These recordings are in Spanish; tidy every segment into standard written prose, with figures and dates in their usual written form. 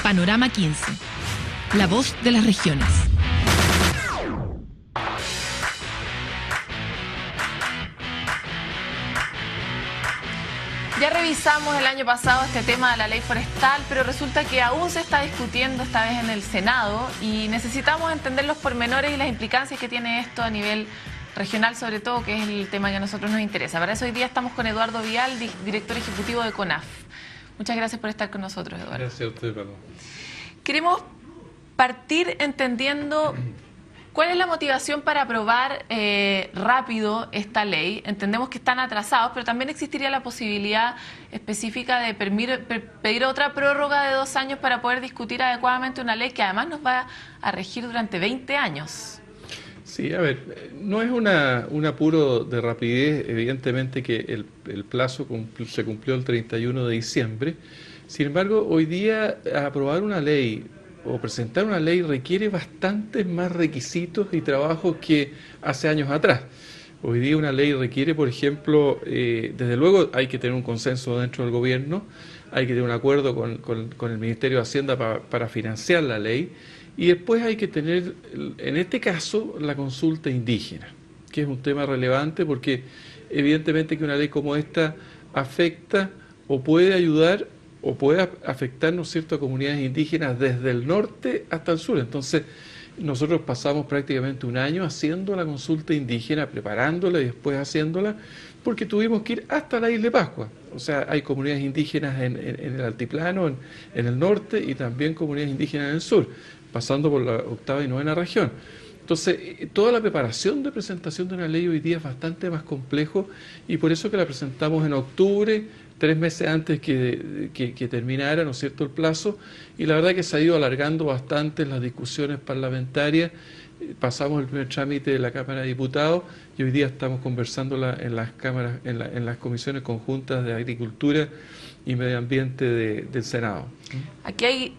Panorama 15. La voz de las regiones. Ya revisamos el año pasado este tema de la ley forestal, pero resulta que aún se está discutiendo esta vez en el Senado y necesitamos entender los pormenores y las implicancias que tiene esto a nivel regional, sobre todo, que es el tema que a nosotros nos interesa. Para eso hoy día estamos con Eduardo Vial, director ejecutivo de CONAF. Muchas gracias por estar con nosotros, Eduardo. Gracias a usted, Pablo. Queremos partir entendiendo cuál es la motivación para aprobar rápido esta ley. Entendemos que están atrasados, pero también existiría la posibilidad específica de pedir otra prórroga de 2 años para poder discutir adecuadamente una ley que además nos va a regir durante 20 años. Sí, a ver, no es un apuro de rapidez, evidentemente que el plazo se cumplió el 31 de diciembre. Sin embargo, hoy día aprobar una ley o presentar una ley requiere bastantes más requisitos y trabajos que hace años atrás. Hoy día una ley requiere, por ejemplo, desde luego hay que tener un consenso dentro del gobierno, hay que tener un acuerdo con el Ministerio de Hacienda para financiar la ley, y después hay que tener, en este caso, la consulta indígena, que es un tema relevante porque evidentemente que una ley como esta afecta o puede ayudar o puede afectar, ¿no es cierto?, a comunidades indígenas desde el norte hasta el sur. Entonces, nosotros pasamos prácticamente un año haciendo la consulta indígena, preparándola y después haciéndola, porque tuvimos que ir hasta la isla de Pascua. O sea, hay comunidades indígenas en el altiplano, en el norte, y también comunidades indígenas en el sur, pasando por la 8ª y 9ª región. Entonces, toda la preparación de presentación de una ley hoy día es bastante más complejo, y por eso que la presentamos en octubre, 3 meses antes que terminara, ¿no es cierto?, el plazo, y la verdad que se ha ido alargando bastante en las discusiones parlamentarias. Pasamos el primer trámite de la Cámara de Diputados y hoy día estamos conversándola en las cámaras, en las comisiones conjuntas de Agricultura y Medio Ambiente del Senado. Aquí hay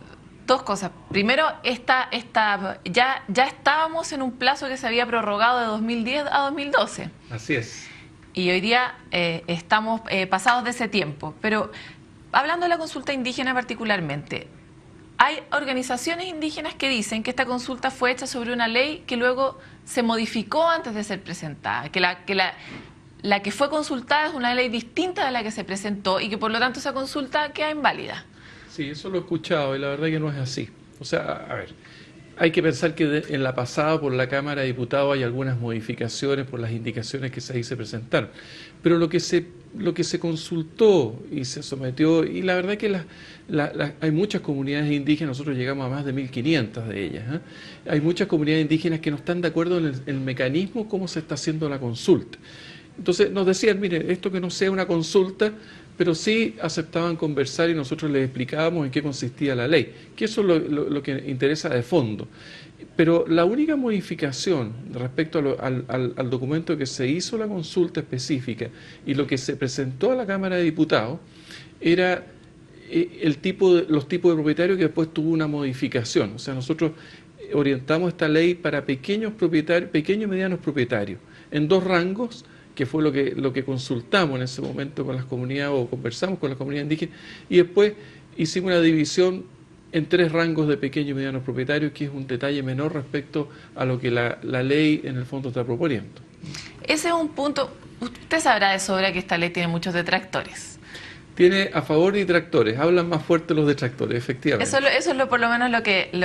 2 cosas. Primero, ya estábamos en un plazo que se había prorrogado de 2010 a 2012. Así es. Y hoy día estamos pasados de ese tiempo. Pero hablando de la consulta indígena particularmente, hay organizaciones indígenas que dicen que esta consulta fue hecha sobre una ley que luego se modificó antes de ser presentada, que la que fue consultada es una ley distinta de la que se presentó y que por lo tanto esa consulta queda inválida. Sí, eso lo he escuchado y la verdad que no es así. O sea, a ver, hay que pensar que en la pasada por la Cámara de Diputados hay algunas modificaciones por las indicaciones que ahí se presentaron. Pero lo que se consultó y se sometió, y la verdad que hay muchas comunidades indígenas, nosotros llegamos a más de 1.500 de ellas, ¿eh? Hay muchas comunidades indígenas que no están de acuerdo en el mecanismo cómo se está haciendo la consulta. Entonces nos decían, mire, esto que no sea una consulta, pero sí aceptaban conversar y nosotros les explicábamos en qué consistía la ley, que eso es lo que interesa de fondo. Pero la única modificación respecto al documento que se hizo la consulta específica y lo que se presentó a la Cámara de Diputados era los tipos de propietarios, que después tuvo una modificación. O sea, nosotros orientamos esta ley para pequeños y medianos propietarios, en 2 rangos, que fue lo que consultamos en ese momento con las comunidades, o conversamos con las comunidades indígenas, y después hicimos una división en 3 rangos de pequeños y medianos propietarios, que es un detalle menor respecto a lo que la ley en el fondo está proponiendo. Ese es un punto. Usted sabrá de sobra que esta ley tiene muchos detractores. Tiene a favor y detractores, hablan más fuerte los detractores, efectivamente. Eso es por lo menos lo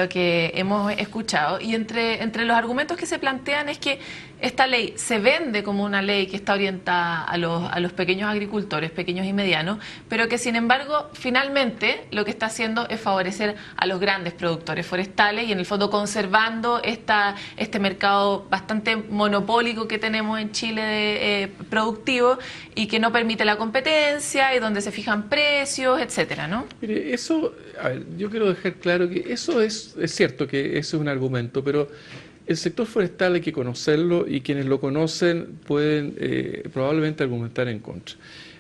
que hemos escuchado. Y entre los argumentos que se plantean es que esta ley se vende como una ley que está orientada a los pequeños agricultores, pequeños y medianos, pero que sin embargo finalmente lo que está haciendo es favorecer a los grandes productores forestales y en el fondo conservando este mercado bastante monopólico que tenemos en Chile productivo y que no permite la competencia y donde se fijan precios, etcétera, ¿no? Mire, eso, a ver, yo quiero dejar claro que eso es cierto que eso es un argumento, pero el sector forestal hay que conocerlo y quienes lo conocen pueden probablemente argumentar en contra.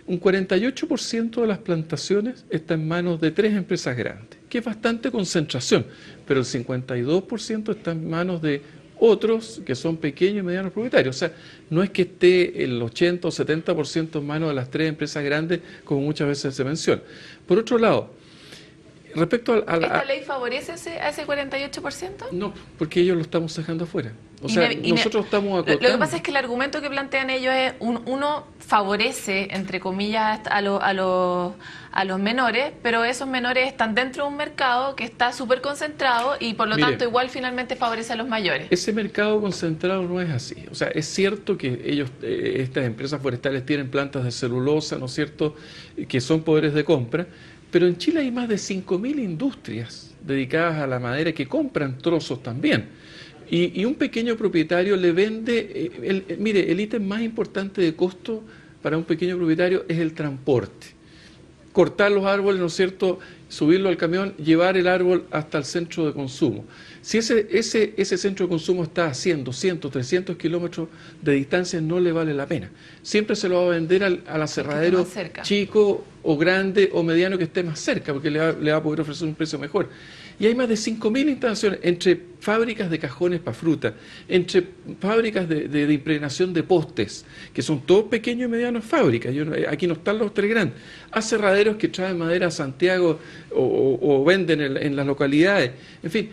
Un 48% de las plantaciones está en manos de 3 empresas grandes, que es bastante concentración, pero el 52% está en manos de otros que son pequeños y medianos propietarios. O sea, no es que esté el 80 o 70% en manos de las 3 empresas grandes, como muchas veces se menciona. Por otro lado, Respecto ¿Esta ley favorece a ese 48%? No, porque ellos lo estamos dejando afuera. O sea, nosotros estamos acotando. Lo que pasa es que el argumento que plantean ellos es, uno favorece, entre comillas, a los menores, pero esos menores están dentro de un mercado que está súper concentrado y por lo tanto igual finalmente favorece a los mayores. Ese mercado concentrado no es así. O sea, es cierto que ellos, estas empresas forestales tienen plantas de celulosa, ¿no es cierto?, que son poderes de compra, pero en Chile hay más de 5.000 industrias dedicadas a la madera que compran trozos también. Y un pequeño propietario le vende, mire, el ítem más importante de costo para un pequeño propietario es el transporte. Cortar los árboles, ¿no es cierto?, subirlo al camión, llevar el árbol hasta el centro de consumo. Si ese centro de consumo está a 100, 200, 300 kilómetros de distancia, no le vale la pena. Siempre se lo va a vender al aserradero chico o grande o mediano que esté más cerca, porque le va a poder ofrecer un precio mejor. Y hay más de 5.000 instalaciones, entre fábricas de cajones para fruta, entre fábricas de impregnación de postes, que son todos pequeños y medianos fábricas. Aquí no están los tres grandes. Aserraderos que traen madera a Santiago o venden en las localidades. En fin,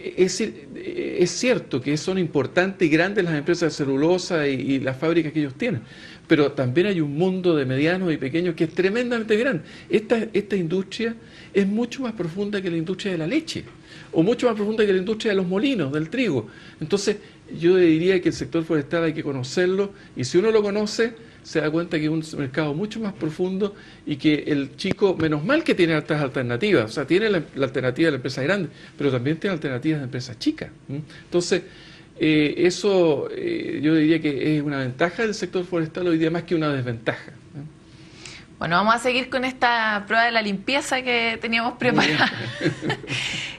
es cierto que son importantes y grandes las empresas de celulosa y las fábricas que ellos tienen, pero también hay un mundo de medianos y pequeños que es tremendamente grande. Esta industria es mucho más profunda que la industria de la leche, o mucho más profunda que la industria de los molinos, del trigo. Entonces, yo diría que el sector forestal hay que conocerlo, y si uno lo conoce, se da cuenta que es un mercado mucho más profundo y que el chico, menos mal que tiene otras alternativas, o sea, tiene la alternativa de la empresa grande, pero también tiene alternativas de empresas chicas. Entonces, eso yo diría que es una ventaja del sector forestal hoy día más que una desventaja. Bueno, vamos a seguir con esta prueba de la limpieza que teníamos preparada.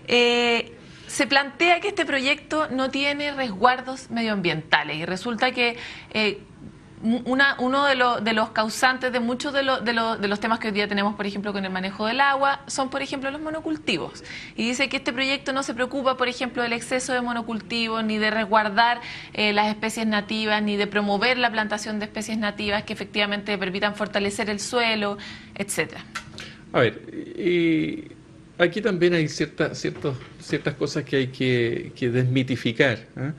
Se plantea que este proyecto no tiene resguardos medioambientales y resulta que uno de los causantes de muchos de los temas que hoy día tenemos, por ejemplo, con el manejo del agua, son, por ejemplo, los monocultivos. Y dice que este proyecto no se preocupa, por ejemplo, del exceso de monocultivos, ni de resguardar las especies nativas, ni de promover la plantación de especies nativas que efectivamente permitan fortalecer el suelo, etcétera. A ver, aquí también hay ciertas cosas que hay que desmitificar, ¿eh?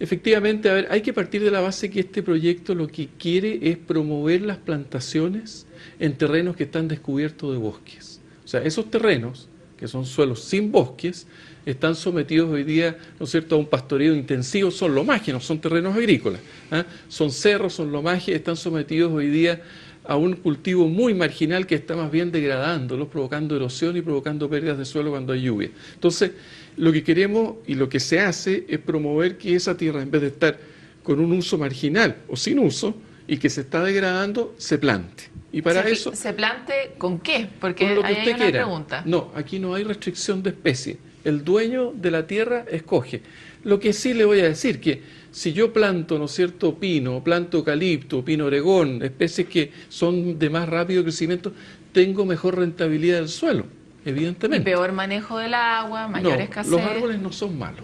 Efectivamente, a ver, hay que partir de la base que este proyecto lo que quiere es promover las plantaciones en terrenos que están descubiertos de bosques. O sea, esos terrenos, que son suelos sin bosques, están sometidos hoy día, ¿no es cierto?, a un pastoreo intensivo, son lomajes, no son terrenos agrícolas, ¿eh? Son cerros, son lomajes, están sometidos hoy día a un cultivo muy marginal que está más bien degradándolos, provocando erosión y provocando pérdidas de suelo cuando hay lluvia. Entonces, lo que queremos y lo que se hace es promover que esa tierra, en vez de estar con un uso marginal o sin uso y que se está degradando, se plante. Y para eso... ¿Se plante con qué? Porque con lo que ahí usted hay una quiera. pregunta. No, aquí no hay restricción de especie. El dueño de la tierra escoge. Lo que sí le voy a decir que si yo planto, ¿no es cierto?, pino, planto eucalipto, pino oregón, especies que son de más rápido crecimiento, tengo mejor rentabilidad del suelo, evidentemente. Y peor manejo del agua, mayor escasez. Los árboles no son malos.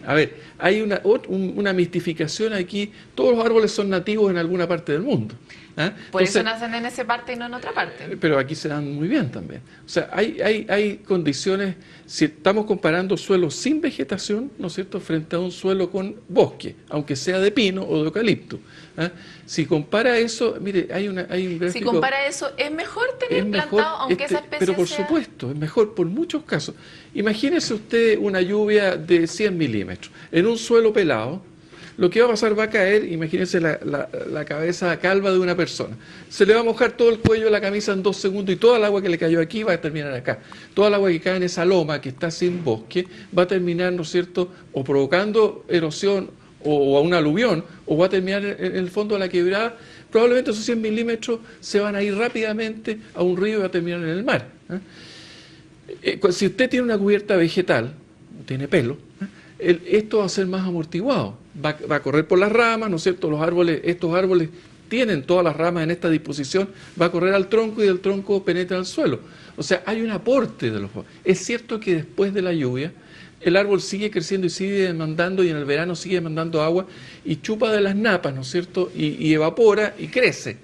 A ver, hay una mistificación aquí. Todos los árboles son nativos en alguna parte del mundo. ¿Ah? Por eso nacen en esa parte y no en otra parte. Pero aquí se dan muy bien también. O sea, hay condiciones, si estamos comparando suelos sin vegetación, ¿no es cierto?, frente a un suelo con bosque, aunque sea de pino o de eucalipto. ¿Ah? Si compara eso, mire, hay un gráfico... Si compara eso, ¿es mejor tener plantado, aunque esa especie pero por supuesto, es mejor por muchos casos. Imagínese usted una lluvia de 100 milímetros en un suelo pelado. Lo que va a pasar, va a caer, imagínense la cabeza calva de una persona. Se le va a mojar todo el cuello de la camisa en 2 segundos y toda el agua que le cayó aquí va a terminar acá. Toda el agua que cae en esa loma que está sin bosque va a terminar, ¿no es cierto?, o provocando erosión o a un aluvión, o va a terminar en el fondo de la quebrada. Probablemente esos 100 milímetros se van a ir rápidamente a un río y va a terminar en el mar. Si usted tiene una cubierta vegetal, tiene pelo, esto va a ser más amortiguado, va a correr por las ramas, ¿no es cierto? Estos árboles tienen todas las ramas en esta disposición, va a correr al tronco y del tronco penetra al suelo. O sea, hay un aporte de los... Es cierto que después de la lluvia, el árbol sigue creciendo y sigue demandando, y en el verano sigue demandando agua y chupa de las napas, ¿no es cierto? Y evapora y crece.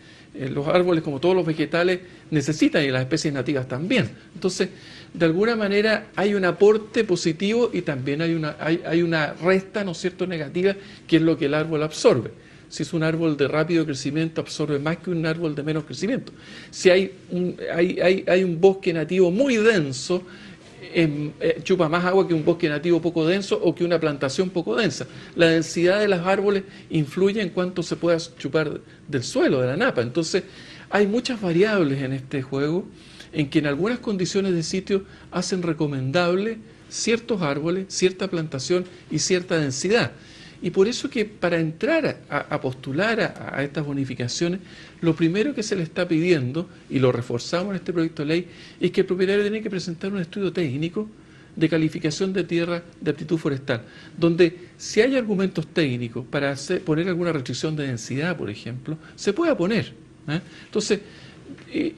Los árboles, como todos los vegetales, necesitan, y las especies nativas también. Entonces, de alguna manera hay un aporte positivo y también hay una resta, ¿no es cierto?, negativa, que es lo que el árbol absorbe. Si es un árbol de rápido crecimiento, absorbe más que un árbol de menos crecimiento. Si hay un bosque nativo muy denso, chupa más agua que un bosque nativo poco denso o que una plantación poco densa. La densidad de los árboles influye en cuánto se pueda chupar del suelo, de la napa. Entonces, hay muchas variables en este juego en que en algunas condiciones de sitio hacen recomendable ciertos árboles, cierta plantación y cierta densidad. Y por eso que para entrar a postular a estas bonificaciones, lo primero que se le está pidiendo, y lo reforzamos en este proyecto de ley, es que el propietario tiene que presentar un estudio técnico de calificación de tierra de aptitud forestal, donde si hay argumentos técnicos para poner alguna restricción de densidad, por ejemplo, se pueda poner. Entonces,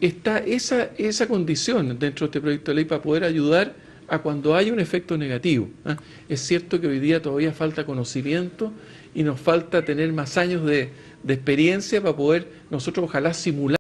está esa condición dentro de este proyecto de ley para poder ayudar a cuando hay un efecto negativo. Es cierto que hoy día todavía falta conocimiento y nos falta tener más años de experiencia para poder nosotros ojalá simular